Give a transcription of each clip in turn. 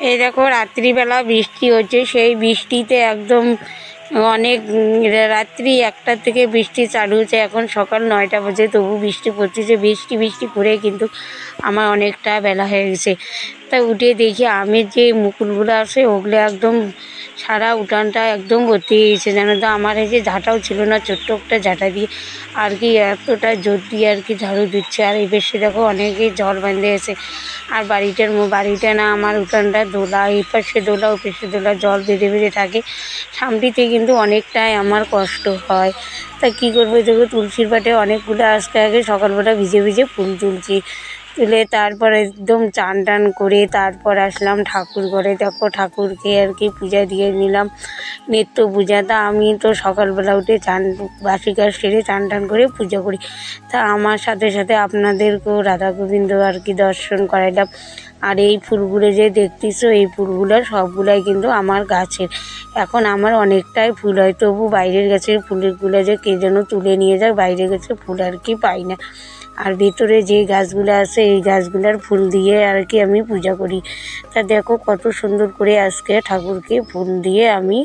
এই দেখো রাত্রিবেলা বৃষ্টি হচ্ছে, সেই বৃষ্টিতে একদম অনেক রাত্রি 1টা থেকে বৃষ্টি চালু হচ্ছে, এখন সকাল 9টা বাজে তবু বৃষ্টি পড়তেছে। বৃষ্টি বৃষ্টি করে কিন্তু আমার অনেকটা বেলা হয়ে গেছে। তা উঠে দেখি আমের যে মুকুলগুলো আছে ওগুলো একদম সারা উঠানটা একদম ভর্তি হয়ে গেছে জানো তো। আমার এই যে ঝাঁটাও ছিল না, ছোট্ট একটা ঝাঁটা দিয়ে আর কি এতটা জোর দিয়ে আর কি ঝাড়ু দিচ্ছে। আর এই বেশি দেখো অনেকেই জল বেঁধে আছে। আর বাড়িটা না আমার উঠানটা দোলা, এই পাশে দোলা ওই পাশে দোলা, জল বেঁধে বেঁধে থাকে। সামটিতে কিন্তু অনেকটাই আমার কষ্ট হয়। তা কী করবো, দেখো তুলসীর পাটে অনেকগুলো আগে সকালবেলা ভিজে ভিজে ফুল তুলে তারপর একদম চান টান করে তারপর আসলাম ঠাকুর ঘরে। দেখো ঠাকুরকে আর কি পূজা দিয়ে নিলাম, নিত্য পূজা। তা আমি তো সকালবেলা উঠে বাসি কাজ সেরে চান টান করে পুজো করি। তা আমার সাথে সাথে আপনাদেরকেও রাধা গোবিন্দ আর কি দর্শন করাইলাম। আর এই ফুলগুলো যে দেখতেছো, এই ফুলগুলোর সবগুলাই কিন্তু আমার গাছের। এখন আমার অনেকটাই ফুল হয়, তবু বাইরের গাছের ফুলগুলো যে কে যেন তুলে নিয়ে যায়, বাইরের গাছের ফুল আর কি পাই না। আর ভেতরে যে গাছগুলো আছে এই গাছগুলোর ফুল দিয়ে আর কি আমি পূজা করি। তা দেখো কত সুন্দর করে আজকে ঠাকুরকে ফুল দিয়ে আমি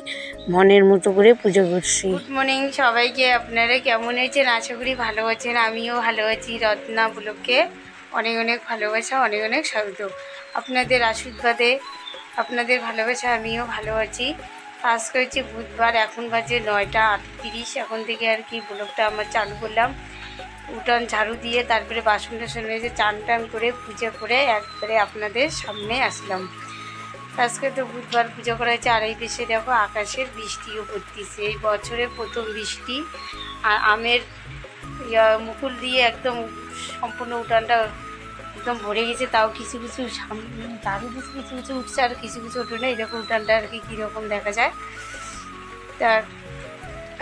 মনের মতো করে পুজো করছি। গুড মর্নিং সবাইকে। আপনারা কেমন আছেন? আশা করি ভালো আছেন। আমিও ভালো আছি। রত্না ব্লগকে অনেক অনেক ভালোবাসা, অনেক অনেক স্বাগত। আপনাদের আশীর্বাদে, আপনাদের ভালোবাসা আমিও ভালো আছি। আজকে হচ্ছে বুধবার, এখন বাজে 9টা 38। এখন থেকে আর কি ব্লগটা আমার চালু করলাম। উঠান ঝাড়ু দিয়ে তারপরে বাসন টাসন মেজে চান টান করে পুজো করে একবারে আপনাদের সামনে আসলাম। আজকে তো বুধবার পুজো করা হয়েছে। আর এই দেশে দেখো আকাশের বৃষ্টিও পড়তেছে, এই বছরের প্রথম বৃষ্টি। আর আমের মুকুল দিয়ে একদম সম্পূর্ণ উঠানটা একদম ভরে গেছে। তাও কিছু কিছু ঝাড়ু দিচ্ছে, কিছু কিছু উঠছে আর কিছু কিছু উঠে না। এরকম উঠানটা আর কি কীরকম দেখা যায়। তা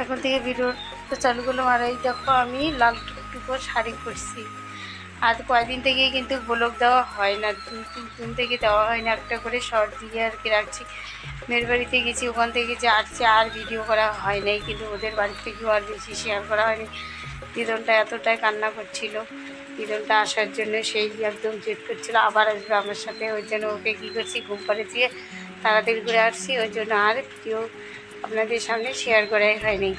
এখন থেকে ভিডিও তো চালু করলাম। আর এই দেখো আমি লাল টুকটুকো শাড়ি পরছি। আর কয়েকদিন থেকেই কিন্তু ব্লগ দেওয়া হয় না, 2-3 দিন থেকে দেওয়া হয় না। একটা করে শর্ট দিয়ে আর কি রাখছি। মেয়ের বাড়িতে গেছি, ওখান থেকে যে আসছে আর ভিডিও করা হয় নাই, কিন্তু ওদের বাড়ি থেকেও আর বেশি শেয়ার করা হয়নি। দিদনটা এতটাই কান্না করছিল, দিদনটা আসার জন্য সেই একদম জেদ করছিল আবার আসবে আমার সাথে। ওই জন্য ওকে কী করছি, ঘুম পাড়ে দিয়ে তাড়াতাড়ি করে আসছি, ওই জন্য আর ভিডিও আপনাদের সামনে শেয়ার করাই হয়নি।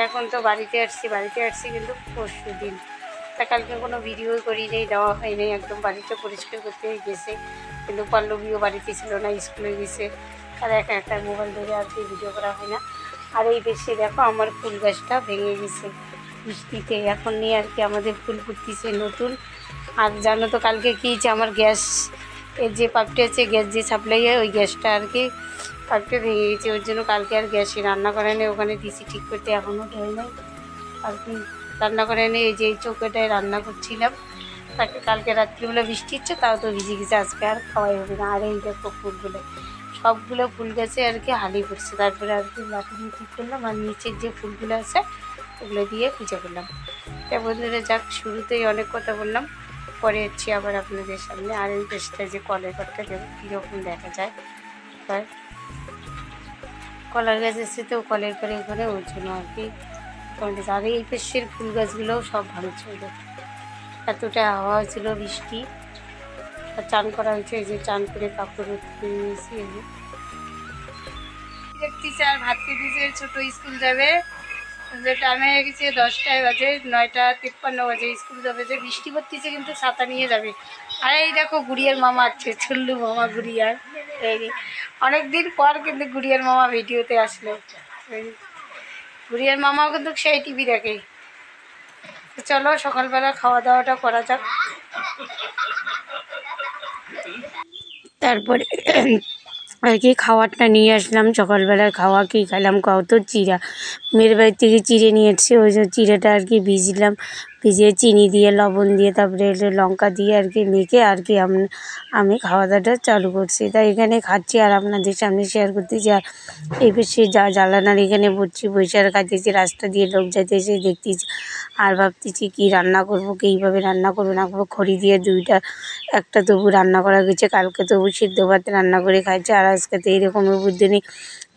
এখন তো বাড়িতে আসছি কিন্তু পরশু দিন। তা কালকে কোনো ভিডিও করি নেই, দেওয়া হয়নি। একদম বাড়িটা পরিষ্কার করতে গেছে, কিন্তু পল্লবীও বাড়িতে ছিল না, স্কুলে গেছে। আর একা একটা মোবাইল ধরে আর কি ভিডিও করা হয় না। আর এই বেশি দেখো আমার ফুল গাছটা ভেঙে গেছে বৃষ্টিতে, এখন নিয়ে আর কি আমাদের ফুল ফুটতেছে নতুন। আর জানো তো কালকে কী হয়েছে, আমার গ্যাস এর যে পাইপটা আছে, গ্যাস যে সাপ্লাই হয়, ওই গ্যাসটা আর কি পাইপটা ভেঙে গেছে। ওর জন্য কালকে আর গ্যাসে রান্না করে নেই, ওখানে দিছি ঠিক করতে, এখনও ধরে নেই আর কি রান্না করে নেই। এই যে এই চৌকাটায় রান্না করছিলাম। তাকে কালকে রাত্রিবেলা বৃষ্টি হচ্ছে, তাও তো ভিজে গেছে, আজকে আর খাওয়াই হবে না। আর এই দেখো ফুলগুলো, সবগুলো ফুল গাছে আর কি হালি পড়ছে। তারপরে আর কি লাঠি দিয়ে ঠিক করলাম, আর নিচের যে ফুলগুলো আছে ওগুলো দিয়ে পুজো করলাম। তা বন্ধুরা যাক, শুরুতেই অনেক কথা বললাম, পরে হচ্ছে আবার আপনাদের সামনে। আর এই গাছটা যে কলের ঘরটা দেখো কীরকম দেখা যায়। আর কলার গাছ এসে তো কলের পরে ওখানে ওর জন্য আর কি। আর এই পেশের ফুল গাছগুলোও সব ভালো ছিল, এতটা হাওয়া হয়েছিল বৃষ্টি। আর চান করা হয়েছে, এই যে চান করে কাপড় নিয়েছি। এই যে দেখতেছি আর ভাত খেতেছে, ছোটো স্কুল যাবে, যে টাইম হয়ে গেছে 10টায় বাজে, 9:53 বাজে স্কুল যাবে। যে বৃষ্টি পড়তেছে কিন্তু ছাতা নিয়ে যাবে। আর এই দেখো গুড়িয়ার মামা আছে, ছুল্লু মামা গুড়িয়ার। এই অনেকদিন পর কিন্তু গুড়িয়ার মামা ভিডিওতে আসলো। গুড়িয়ার মামাও কিন্তু সেই টিভি দেখে। চলো সকালবেলা খাওয়া দাওয়াটা করা যাক। তারপরে আর কি খাওয়ারটা নিয়ে আসলাম। সকালবেলার খাওয়া কী খেলাম খাও তো, চিড়া মেয়ের বাড়ি থেকে চিড়ে নিয়ে এসেছি। ওই যে চিড়েটা আর কি ভিজিয়ে চিনি দিয়ে লবণ দিয়ে তারপরে লঙ্কা দিয়ে আর কি মেখে আর কি আমি খাওয়া দাওয়াটা চালু করছি। তাই এখানে খাচ্ছি আর আপনাদের সামনে শেয়ার করতেছি। আর এই বেশি জানালার এখানে বসে আর খাইতেছি, রাস্তা দিয়ে লোক যাইতেছে দেখতেছি। আর ভাবতেছি কী রান্না করবো, কীভাবে রান্না করবো না করবো। খড়ি দিয়ে একটা তবু রান্না করা গেছে, কালকে তবু সিদ্ধ ভাত রান্না করে খাইছে। আর আজকে তো এইরকমের বুদ্ধি নেই,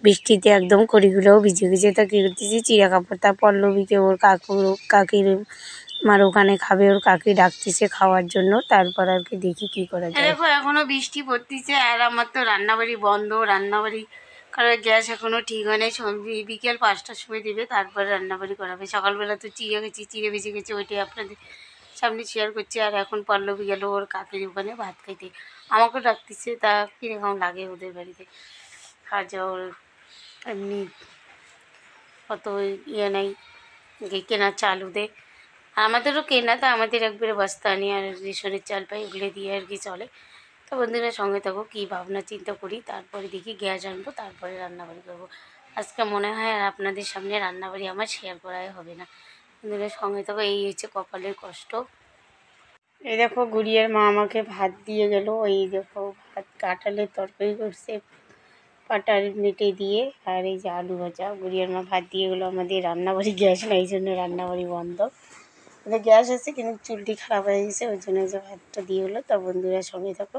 বৃষ্টিতে একদম কড়িগুলোও ভিজে ভিজে। তা কী করতেছি, চিরা কাপড় তা পল্লবীকে ওর কাকির মার ওখানে খাবে, ওর কাকি ডাকতেছে খাওয়ার জন্য। তারপর আর কি দেখি কি করা যায়। দেখো এখনো বৃষ্টি পড়তেছে আর আমার তো রান্নাবাড়ি বন্ধ। রান্নাবাড়ি কারণ গ্যাস এখনো ঠিক হয় নাই, বিকেল 5টার সময় দিবে, তারপরে রান্নাবাড়ি করাবে। সকালবেলা তো চিড়ে গেছি, চিড়ে ভেজে গেছি, ওইটাই আপনাদের সামনে শেয়ার করছি। আর এখন পল্লবী গেল ওর কাকির ওখানে ভাত খাইতে, আমাকেও ডাকতেছে। তা কীরকম লাগে ওদের বাড়িতে খাওয়া যাওয়া, এমনি অত ইয়ে নেই কেনা চাল ওদের, আমাদেরও কেনা। তা আমাদের একবারে বস্তা আনি আর রেশনের চাল পাই, ওগুলো দিয়ে আর কি চলে। তো বন্ধুরা সঙ্গে থাকো, কী ভাবনা চিন্তা করি, তারপরে দেখি গ্যাস আনবো, তারপরে রান্নাবাড়ি করবো। আজকে মনে হয় আর আপনাদের সামনে রান্নাবাড়ি আমার শেয়ার করাই হবে না। বন্ধুরা সঙ্গে থাকো, এই হচ্ছে কপালের কষ্ট। এই দেখো গুড়িয়ার মা আমাকে ভাত দিয়ে গেল, এই দেখো ভাত কাঁঠালের তরকারি করছে পাটার মেটে দিয়ে, আর এই যে আলু ভাজা। গুড়িয়ার মা ভাত দিয়ে গেলো। আমাদের রান্নাবাড়ি গ্যাস না, এই জন্য রান্নাবাড়ি বন্ধ। গ্যাস আছে কিন্তু চুলটি খারাপ হয়ে গেছে, ওই জন্য যে ভাতটা দিয়ে হলো। তা বন্ধুরা সঙ্গে থাকো,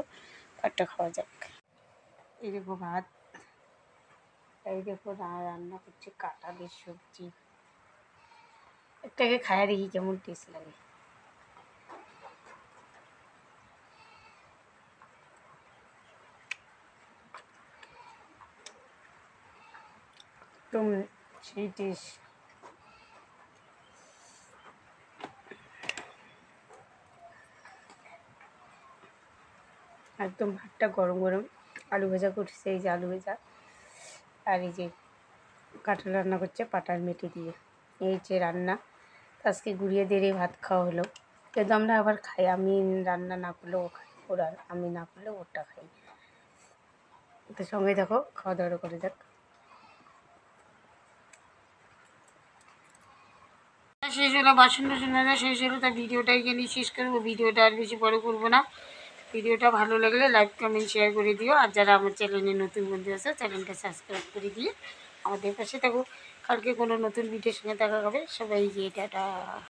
ভাতটা খাওয়া যাক। এই দেখো ভাত, এই দেখো রান্না করছে কাঁঠালের সবজি। একটাকে খায়া দেখি কেমন টেস্ট লাগে। একদম সেই টেস্ট। একদম ভাতটা গরম গরম। আলু ভাজা করছে, এই যে আলু ভাজা, আর এই যে কাঁঠাল রান্না করছে পাটার মেটে দিয়ে। এই যে রান্না। আজকে গুড়িয়াদের এই ভাত খাওয়া হলো। কিন্তু আমরা আবার খাই, আমি রান্না না করলেও ও খাই, ওরা আমি না করলেও ওটা খাই। তো সঙ্গে দেখো, খাওয়া দাওয়া করে যাক। শেষ হলো, বাসন টাসন রান্না শেষ হলো। তা ভিডিওটা এখানেই শেষ করবো। ভিডিওটা আর বেশি বড় করবো না। ভিডিওটা ভালো লাগলে লাইক কমেন্ট শেয়ার করে দিও। আর যারা আমার চ্যানেলে নতুন বন্ধু আছে, চ্যানেলটা সাবস্ক্রাইব করে দিয়ে আমাদের পাশে থাকো। কালকে কোনো নতুন ভিডিওর সঙ্গে দেখা হবে। সবাই গিয়ে টাটা।